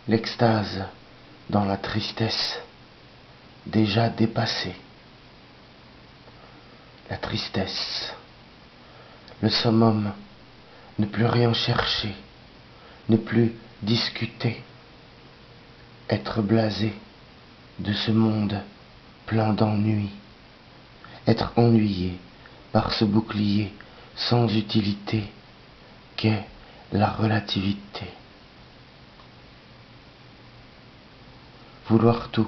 l'extase dans la tristesse déjà dépassée. La tristesse, le summum, ne plus rien chercher, ne plus discuter, être blasé de ce monde plein d'ennuis, être ennuyé par ce bouclier sans utilité qu'est la relativité. Vouloir tout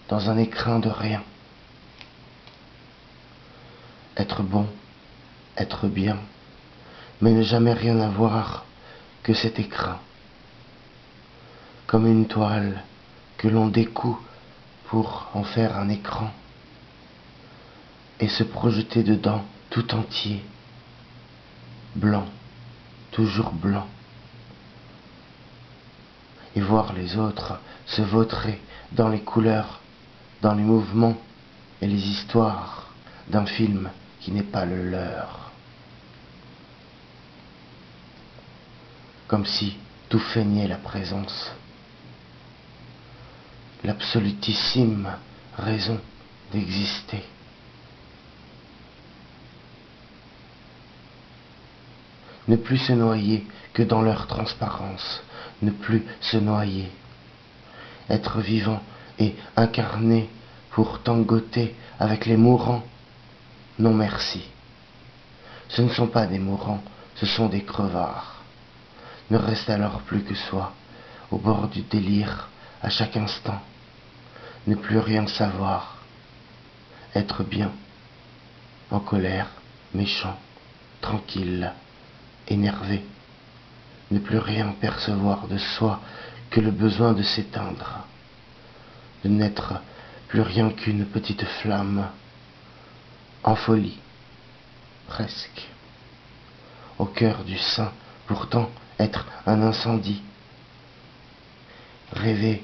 dans un écrin de rien. Être bon, être bien, mais ne jamais rien avoir que cet écrin. Comme une toile que l'on découd pour en faire un écran et se projeter dedans tout entier, blanc, toujours blanc, et voir les autres se vautrer dans les couleurs, dans les mouvements et les histoires d'un film qui n'est pas le leur. Comme si tout feignait la présence, l'absolutissime raison d'exister. Ne plus se noyer que dans leur transparence, ne plus se noyer. Être vivant et incarné pour tangoter avec les mourants. Non merci. Ce ne sont pas des mourants, ce sont des crevards. Ne reste alors plus que soi, au bord du délire, à chaque instant. Ne plus rien savoir. Être bien, en colère, méchant, tranquille, énervé. Ne plus rien percevoir de soi que le besoin de s'éteindre. De n'être plus rien qu'une petite flamme, en folie, presque. Au cœur du sein, pourtant être un incendie. Rêver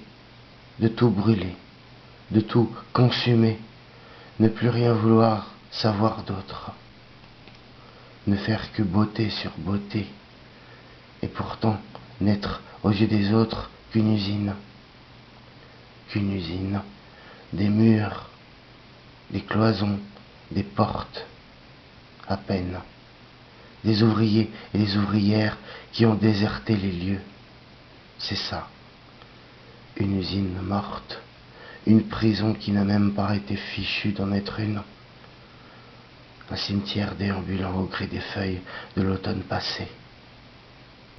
de tout brûler, de tout consumer, ne plus rien vouloir savoir d'autre. Ne faire que beauté sur beauté, et pourtant n'être aux yeux des autres qu'une usine. Qu'une usine, des murs, des cloisons, des portes, à peine. Des ouvriers et des ouvrières qui ont déserté les lieux. C'est ça, une usine morte, une prison qui n'a même pas été fichue d'en être une. Un cimetière déambulant au gré des feuilles de l'automne passé.